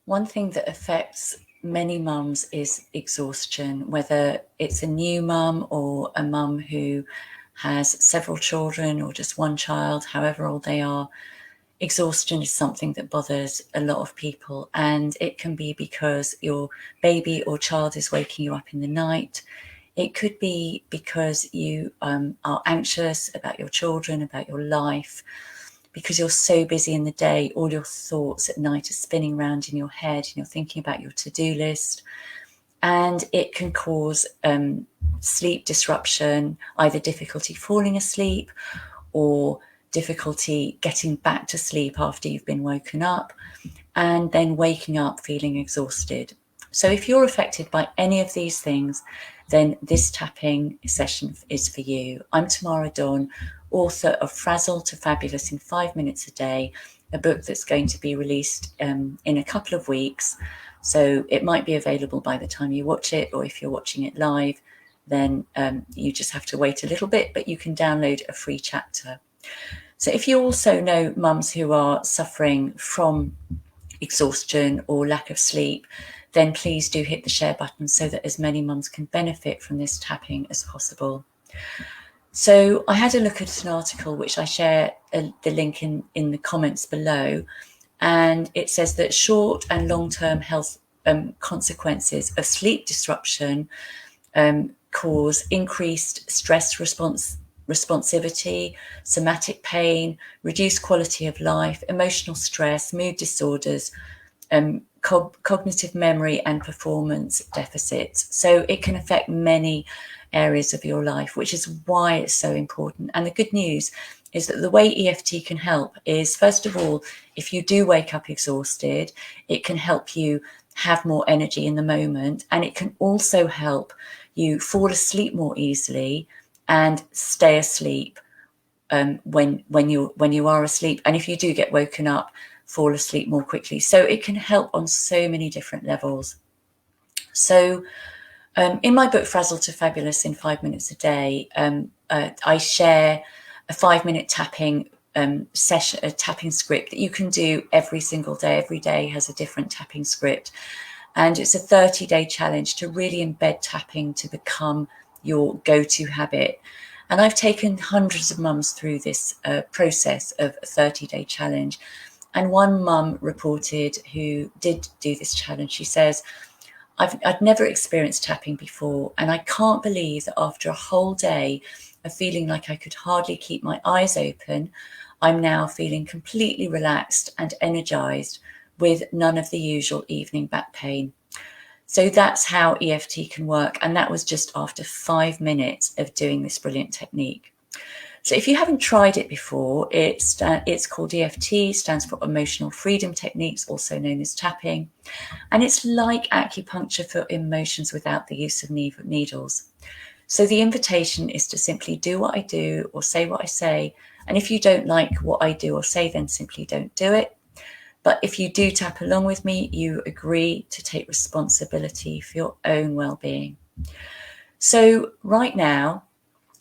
One thing that affects many mums is exhaustion, whether it's a new mum or a mum who has several children or just one child, however old they are. Exhaustion is something that bothers a lot of people, and it can be because your baby or child is waking you up in the night. It could be because you are anxious about your children, about your life, because you're so busy in the day, all your thoughts at night are spinning around in your head and you're thinking about your to-do list. And it can cause sleep disruption, either difficulty falling asleep or difficulty getting back to sleep after you've been woken up, and then waking up feeling exhausted. So if you're affected by any of these things, then this tapping session is for you. I'm Tamara Dawn, author of Frazzle to Fabulous in 5 minutes a day, a book that's going to be released in a couple of weeks. So it might be available by the time you watch it, or if you're watching it live, then you just have to wait a little bit, but you can download a free chapter. So if you also know mums who are suffering from exhaustion or lack of sleep, then please do hit the share button so that as many mums can benefit from this tapping as possible. So I had a look at an article which I share the link in the comments below, and it says that short and long-term health consequences of sleep disruption cause increased stress responsivity, somatic pain, reduced quality of life, emotional stress, mood disorders, cognitive memory and performance deficits. So it can affect many areas of your life, which is why it's so important. And the good news is that the way EFT can help is, first of all, if you do wake up exhausted, it can help you have more energy in the moment, and it can also help you fall asleep more easily and stay asleep when you are asleep, and if you do get woken up, fall asleep more quickly. So it can help on so many different levels. So in my book Frazzle to Fabulous in 5 minutes a day, I share a 5-minute tapping session, a tapping script that you can do every single day. Every day has a different tapping script, and it's a 30-day challenge to really embed tapping to become your go-to habit. And I've taken hundreds of mums through this process of a 30-day challenge. And one mum reported who did do this challenge. She says, I'd never experienced tapping before, and I can't believe that after a whole day of feeling like I could hardly keep my eyes open, I'm now feeling completely relaxed and energized with none of the usual evening back pain. So that's how EFT can work. And that was just after 5 minutes of doing this brilliant technique. So if you haven't tried it before, it's called EFT, stands for Emotional Freedom Techniques, also known as tapping. And it's like acupuncture for emotions without the use of needles. So the invitation is to simply do what I do or say what I say. And if you don't like what I do or say, then simply don't do it. But if you do tap along with me, you agree to take responsibility for your own well-being. So right now,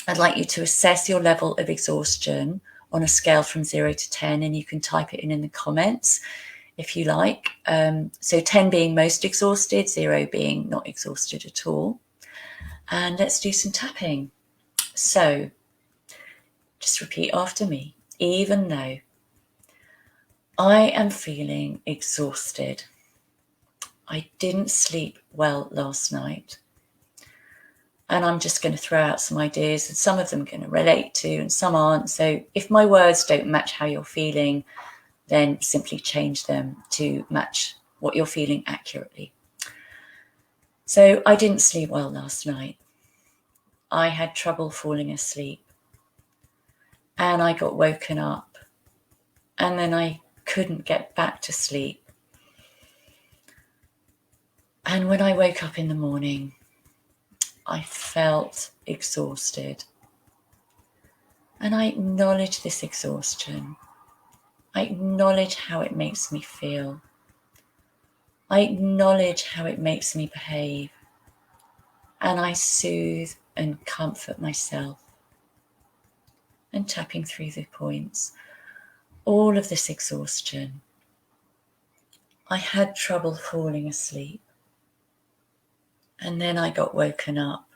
I'd like you to assess your level of exhaustion on a scale from 0 to 10, and you can type it in the comments if you like. So 10 being most exhausted, 0 being not exhausted at all. And let's do some tapping. So just repeat after me. Even though I am feeling exhausted, I didn't sleep well last night, and I'm just going to throw out some ideas, and some of them are going to relate to and some aren't. So if my words don't match how you're feeling, then simply change them to match what you're feeling accurately. So I didn't sleep well last night. I had trouble falling asleep, and I got woken up, and then I couldn't get back to sleep. And when I woke up in the morning, I felt exhausted. And I acknowledge this exhaustion. I acknowledge how it makes me feel. I acknowledge how it makes me behave. And I soothe and comfort myself. And tapping through the points, all of this exhaustion, I had trouble falling asleep. And then I got woken up.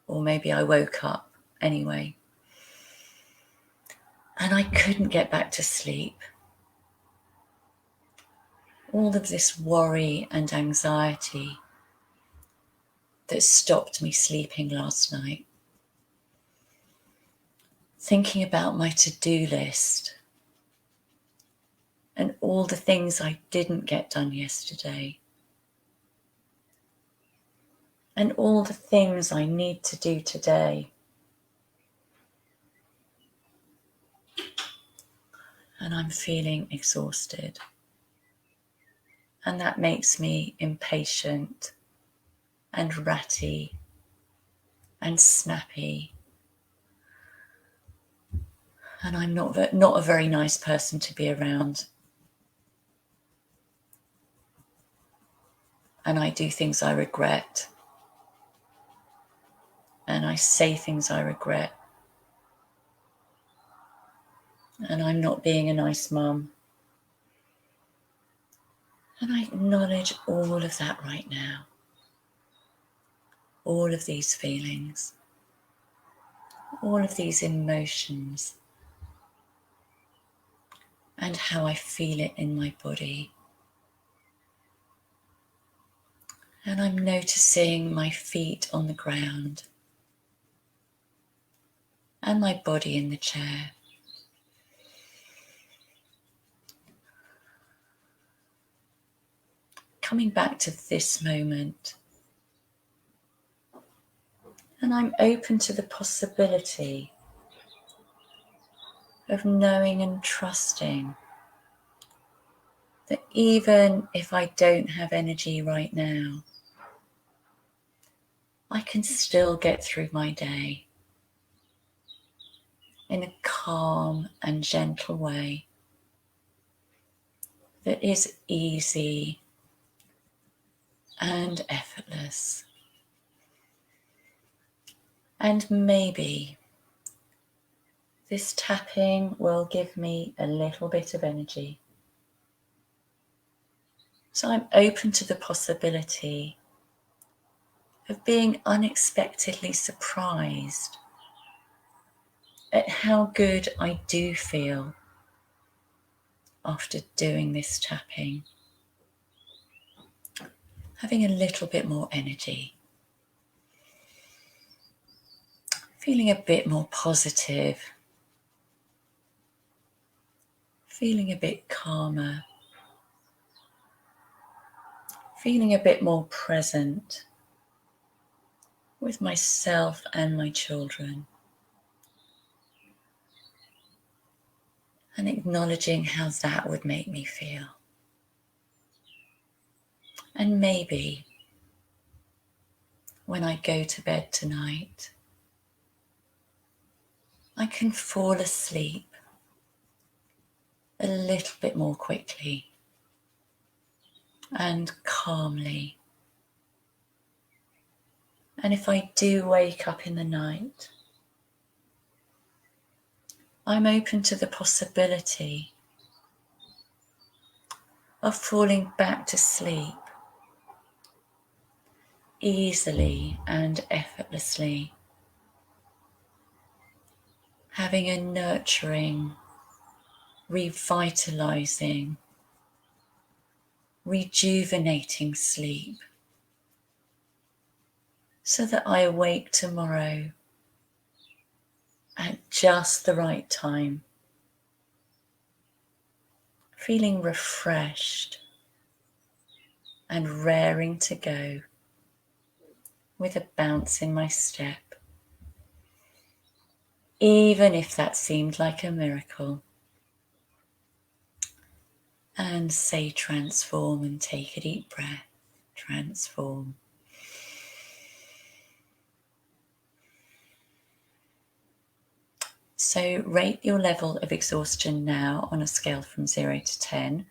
Or maybe I woke up anyway. And I couldn't get back to sleep. All of this worry and anxiety that stopped me sleeping last night. Thinking about my to-do list and all the things I didn't get done yesterday. And all the things I need to do today. And I'm feeling exhausted. And that makes me impatient and ratty and snappy. And I'm not a very nice person to be around. And I do things I regret. And I say things I regret. And I'm not being a nice mum. And I acknowledge all of that right now. All of these feelings. All of these emotions. And how I feel it in my body. And I'm noticing my feet on the ground. And my body in the chair. Coming back to this moment. And I'm open to the possibility of knowing and trusting that even if I don't have energy right now, I can still get through my day in a calm and gentle way that is easy and effortless. And maybe this tapping will give me a little bit of energy. So I'm open to the possibility of being unexpectedly surprised at how good I do feel after doing this tapping. Having a little bit more energy. Feeling a bit more positive. Feeling a bit calmer. Feeling a bit more present with myself and my children. And acknowledging how that would make me feel. And maybe when I go to bed tonight, I can fall asleep a little bit more quickly and calmly. And if I do wake up in the night, I'm open to the possibility of falling back to sleep easily and effortlessly, having a nurturing, revitalizing, rejuvenating sleep, so that I awake tomorrow at just the right time, feeling refreshed and raring to go with a bounce in my step, even if that seemed like a miracle. And say transform and take a deep breath. Transform. So rate your level of exhaustion now on a scale from 0 to 10.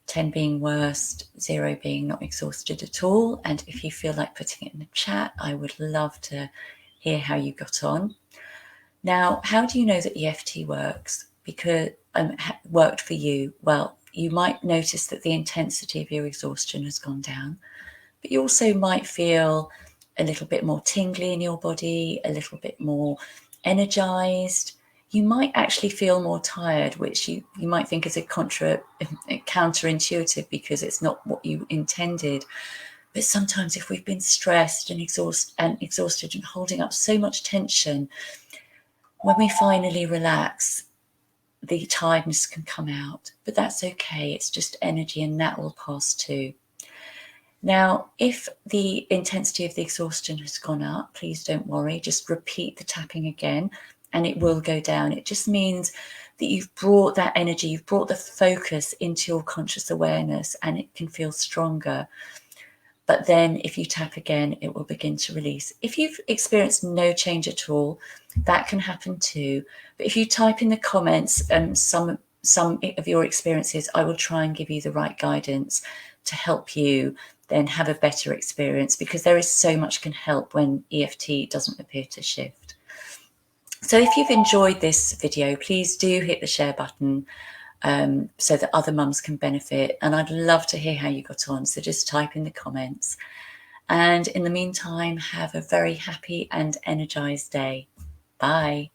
10 being worst, 0 being not exhausted at all. And if you feel like putting it in the chat, I would love to hear how you got on. Now, how do you know that EFT works? Because worked for you? Well, you might notice that the intensity of your exhaustion has gone down, but you also might feel a little bit more tingly in your body, a little bit more energized. You might actually feel more tired, which you might think is counterintuitive because it's not what you intended. But sometimes if we've been stressed and exhausted and holding up so much tension, when we finally relax, the tiredness can come out, but that's okay. It's just energy and that will pass too. Now, if the intensity of the exhaustion has gone up, please don't worry. Just repeat the tapping again and it will go down. It just means that you've brought that energy, you've brought the focus into your conscious awareness and it can feel stronger. But then if you tap again, it will begin to release. If you've experienced no change at all, that can happen too. But if you type in the comments some of your experiences, I will try and give you the right guidance to help you then have a better experience, because there is so much can help when EFT doesn't appear to shift. So if you've enjoyed this video, please do hit the share button so that other mums can benefit. And I'd love to hear how you got on. So just type in the comments. And in the meantime, have a very happy and energized day. Bye.